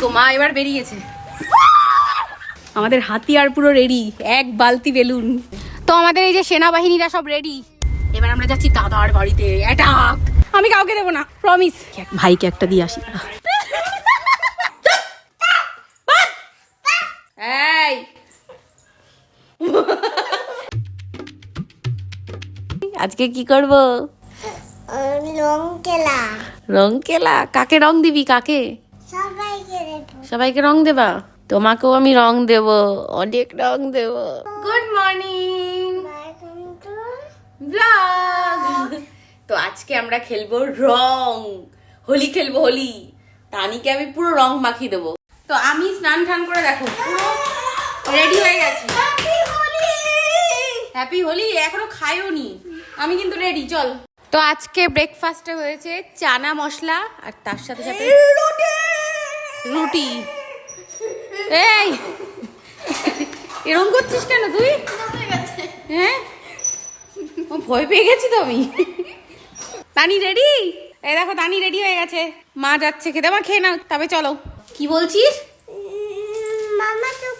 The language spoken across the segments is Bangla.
দেখো মা এবার বেরিয়েছে, আমাদের হাতিয়ার পুরো রেডি, এক বালতি বেলুন। তো আমাদের এই যে সেনাবাহিনীরা সব রেডি, এবার আমরা যাচ্ছি দাদার বাড়িতে অ্যাটাক। আমি কাউকে দেবো না, প্রমিস। ভাইকে একটা দিয়ে আসি। এই আজকে কি করব? রং খেলা। কাকে রং দিবি? কাকে? সবাইকে রং দেবা? তোমাকেও আমি রং দেব, অনেক রং দেব। Good morning blog. তো আজকে আমরা খেলবো রং, হোলি খেলবো, হোলি। তানিকে আমি পুরো রং মাখিয়ে দেবো। তো আমি স্নান টান করে দেখো পুরো রেডি হয়ে গেছি। হ্যাপি হোলি। এখনো খাইও নি, আমি কিন্তু রেডি। চল। তো আজকে ব্রেকফাস্টে হয়েছে চানা মশলা আর তার সাথে সাথে রুটি। এই এরকম করছিস কেন তুই? হ্যাঁ ভয় পেয়ে গেছি তো আমি। তানি রেডি? এই দেখো তানি রেডি হয়ে গেছে, মা যাচ্ছে খেতে। মা খেয়ে নাও তবে চলো। কি বলছিস? মামা তো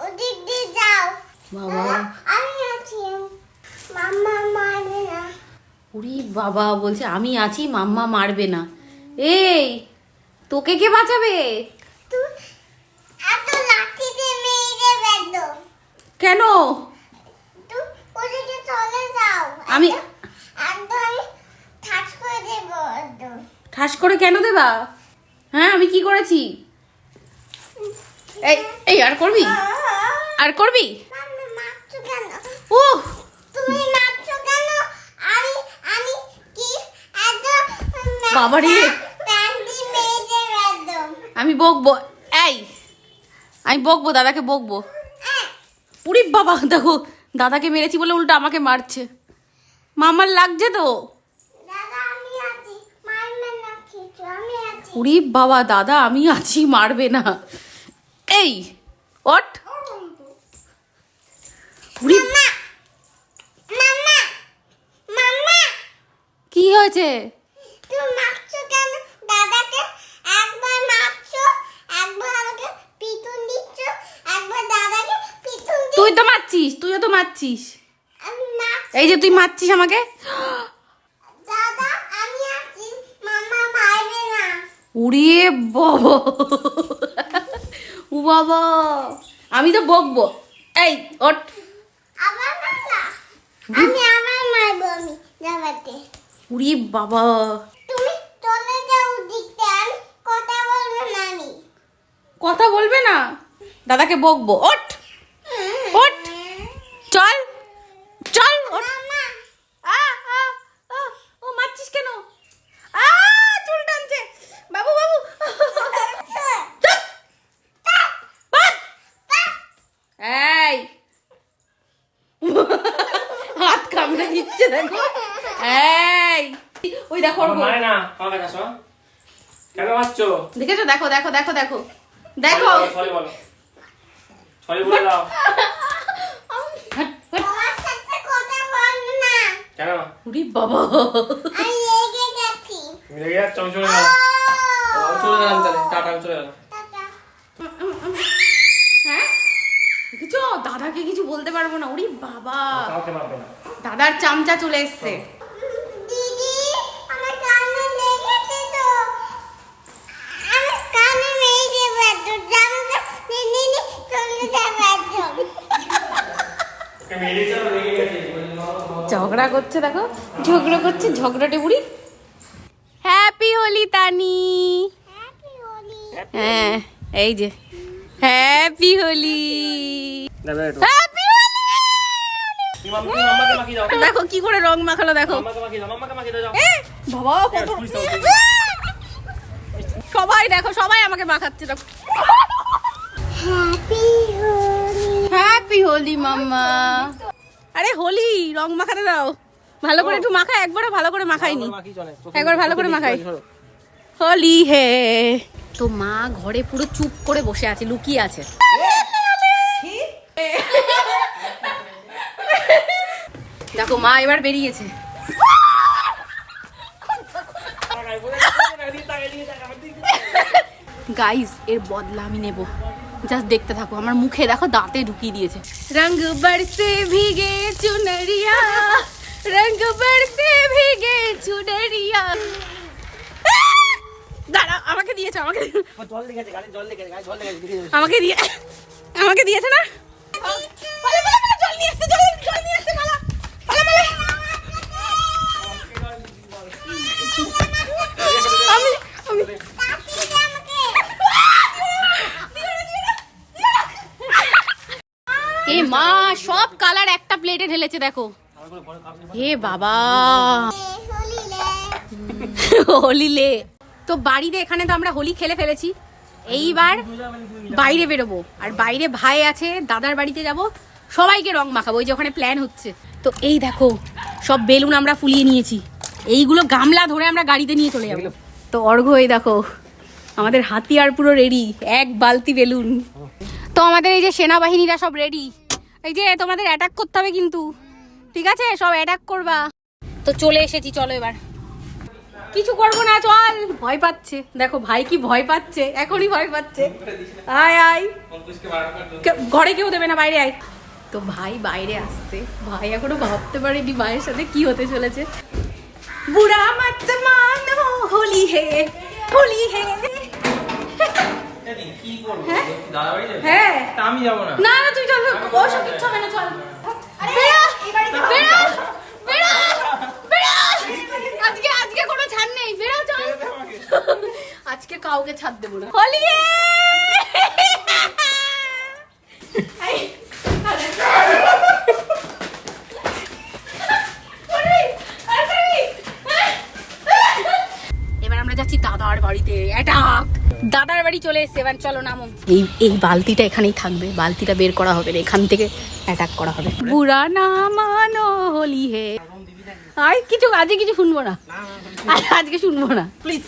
ওদিক দিয়ে যাও। বাবা আমি আছি, মাম্মা মারবে না। উরি বাবা বলছে আমি আছি, মাম্মা মারবে না। এই তোকে কে বাঁচাবে? তুই এত লাঠি দিয়ে মেরে বেঁধো কেন? তুই ওদিকে চলে যাও। আমি একদম ঠাস করে দেব। একদম ঠাস করে কেন দেবা? হ্যাঁ আমি কি করেছি? এই এই আর করবি? আর করবি? মাম্মা মারছো কেন? ও তুমি মারছো কেন? আমি আমি কি একদম বাবারে, প্যান্ট দিয়ে মেরে বেঁধো। আমি বকবো। এই আমি বকবো, দাদাকে বকবো। উরি বাবা দেখো, দাদাকে মেরেছি বলে উল্টো আমাকে মারছে। মামার লাগছে তো। দাদা আমি আছি, মারবে না কিছু, আমি আছি। উরি বাবা দাদা আমি আছি, মারবে না। এই ওঠ। উরি মাম্মা মাম্মা মাম্মা কি হয়েছে? তুমি মারছো কেন দাদাকে? একবার মারছো, একবার আমাকে পিটুন দিচ্ছ, একবার দাদাকে পিটুন দিচ্ছ। তুই তো মারছিস, তুইও তো মারছিস। আমি মারছি। এই যে তুই মারছিস আমাকে। দাদা আমি আছি, মাম্মা মারবে না। উড়ে বাবা, ও বাবা আমি তো বকবো। এই ওঠ। আবার মারলা? আমি আবার মারবো, আমি দাদাকে। উড়ি বাবা, তুমি চলে যাও দিকতে, আমি কথা বলবো না। আমি কথা বলবে না? দাদাকে বকবো। ওঠ ওঠ, চল চল ওঠ। মাম্মা আ, আ, আ, ও মারছিস কেন? আ, চুল টানছে। বাবু বাবু চুপ, বাদ। এই হাত কামড়ে দিচ্ছে দেখো। এই ওই দেখো ওর মানে না আমার কাছে আসো। কেন মারছো? দেখেছো? দেখো দেখো দেখো দেখো দেখো। সরি বলো, সরি বলে দাও। হাট, হাট। তোমার সাথে কথা বলবো না। কেন উরি বাবা, আমি রেগে গেছি। তুমি রেগে যাচ্ছ? আমি চলে গেলাম। আমি চলে গেলাম তাহলে, টাটা, আমি চলে গেলাম। টাটা। হ্যাঁ দেখেছো? দাদাকে কিছু বলতে পারবো না। উরি বাবা, কাউকে মারবে না। দাদার চামচা চলে এসছে। দিদি আমার কানে লেগেছে তো, আমি কানে মেরে বেঁধো, জামটা নিয়ে নিয়ে চলে যাবে একদম। ওকে মেরে যাও, রেগে গেছে। ঝগড়া করছে দেখো, ঝগড়া করছে, ঝগড়াটে বুড়ি। হ্যাপি হোলি তানি। হ্যাপি হোলি। হ্যাঁ এই যে হ্যাপি হোলি, দাদা একটু হ্যাপি হোলি। তুমি মাম্মাকে মাখিয়ে দাও। দেখো কি করে রং মাখালো দেখো। মাম্মাকে মাখিয়ে দাও, মাম্মাকে মাখিয়ে দাও। এ, বাবা কত পুলিশ দাও, সবাই দেখো, সবাই আমাকে মাখাচ্ছে দেখো। হ্যাপি হোলি। হ্যাপি হোলি মাম্মা। আরে হোলি রং মাখাতে দাও, ভালো করে একটু মাখা। একবারও ভালো করে মাখাইনি, মাখিয়ে চলে। একবার ভালো করে মাখাই। হোলি হে। তো মা ঘরে পুরো চুপ করে বসে আছে, লুকিয়ে আছে। দেখো মা এবার বেরিয়েছে। গাইস এর বদলা আমি নেব, জাস্ট দেখতে থাকো। আমার মুখে দেখো দাঁতে ঢুকিয়ে দিয়েছে। রঙ বরসে ভিগে চুনরিয়া, রঙ বরসে ভিগে চুনরিয়া। দাঁড়া, আমাকে দিয়েছে, আমাকে আমাকে দিয়ে আমাকে দিয়েছে না। পালা, পালা, পালা, জল নিয়ে আসতে, জল নিয়ে আসতে, পালা, পালা, পালা। আমি এ মা, সব কালার একটা প্লেটে ঢেলেছে দেখো। হে বাবা, হোলিলে তো বাড়িতে, এখানে তো আমরা হোলি খেলে ফেলেছি। এইবার বাইরে বেরোবো, আর বাইরে ভাই আছে, দাদার বাড়িতে যাব, সবাইকে রং মাখাবো, ওই যে ওখানে প্ল্যান হচ্ছে। তো এই দেখো সব বেলুন আমরা ফুলিয়ে নিয়েছি, এইগুলো গামলা ধরে আমরা গাড়িতে নিয়ে চলে যাবো। তো অর্ঘ্য এই দেখো আমাদের হাতিয়ার পুরো রেডি, এক বালতি বেলুন। তো আমাদের এই যে সেনাবাহিনীরা সব রেডি, এই যে তোমাদের অ্যাটাক করতে হবে কিন্তু, ঠিক আছে? সব অ্যাটাক করবা। তো চলে এসেছি, চলো এবার। কিছু করবো না, চল। ভয় পাচ্ছে, দেখো ভাই কি ভয় পাচ্ছে, এখনই ভয় পাচ্ছে। আয় আয়, ঘরে কেউ দেবে না, বাইরে আয়। তো ভাই বাইরে আসছে, ভাই এখনো ভাবতে পারেনি ভাইয়ের সাথে কি হতে চলেছে। বুড়া মত মানো হোলি হে, হোলি হে। হ্যাঁ, আমি যাবো না। না না, তুই চল, ওসব কিচ্ছু হবে না, চল। বেরো, বেরো, বেরো, বেরো। আজকে কোনো ছাড় নেই, বেরো, চল। আজকে কাউকে ছাড় দেবো না। হোলি হে। এবার আমরা যাচ্ছি দাদার বাড়িতে, অ্যাটাক। দাদার বাড়ি চলে এসেছে, এবার চলো নামো। এই বালতিটা এখানেই থাকবে, বালতিটা বের করা হবে না, এখান থেকে অ্যাটাক করা হবে। বুড়া না মানো হোলি হে। আয় কিছু, আজকে কিছু শুনবো না, আজকে শুনবো না প্লিজ।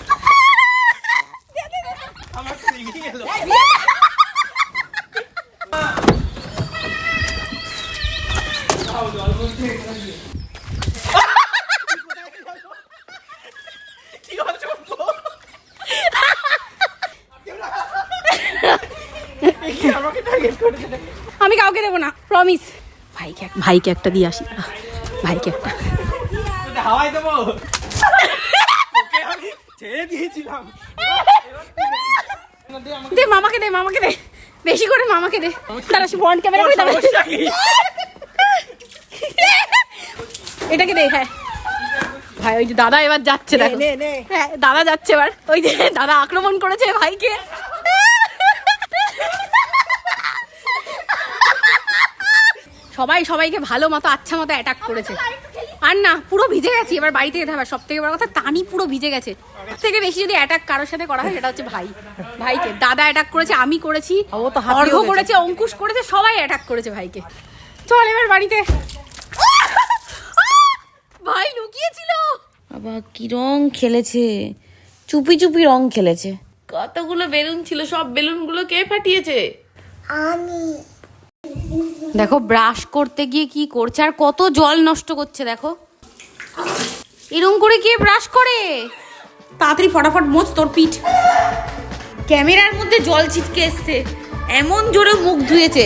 আমি কাউকে দেবো না, প্রমিস। ভাইকে একটা দিয়ে আসি, ভাইকে একটা। হাওয়াই দেবো, আমি ছেড়ে দিয়েছিলাম। দে মামাকে, দে মামাকে, দে বেশি করে মামাকে দে। তারা ফ্রন্ট ক্যামেরা করে দেবে। এটাকে দে। হ্যাঁ ভাই, ওই যে দাদা এবার যাচ্ছে, দেখো। হ্যাঁ দাদা যাচ্ছে এবার, ওই যে দাদা আক্রমণ করেছে ভাইকে। সবাই সবাইকে ভালো মতো, আচ্ছা মতো অ্যাটাক করেছে। আর না, পুরো ভিজে গেছি, এবার বাড়িতে যেতে হবে। সব থেকে বড় কথা, তানি পুরো ভিজে গেছে। থেকে বেশি যদি অ্যাটাক কারোর সাথে করা হয়, সেটা হচ্ছে ভাইকে। দাদা অ্যাটাক করেছে, আমি করেছি, অর্ঘ্য করেছে, অঙ্কুশ করেছে, সবাই অ্যাটাক করেছে ভাইকে। চল এবার বাড়িতে। ভাই লুকিয়েছিল। আবার কি রং খেলেছে, চুপি চুপি রং খেলেছে। কতগুলো বেলুন ছিল, সব বেলুনগুলো কে ফাটিয়েছে? আমি। দেখো ব্রাশ করতে গিয়ে কি করছে, আর কত জল নষ্ট করছে দেখো। এরকম করে কে ব্রাশ করে? তাড়াতাড়ি ফটাফট মোচ তোর পিঠ। ক্যামেরার মধ্যে জল ছিটকে এসছে, এমন জোরে মুখ ধুয়েছে।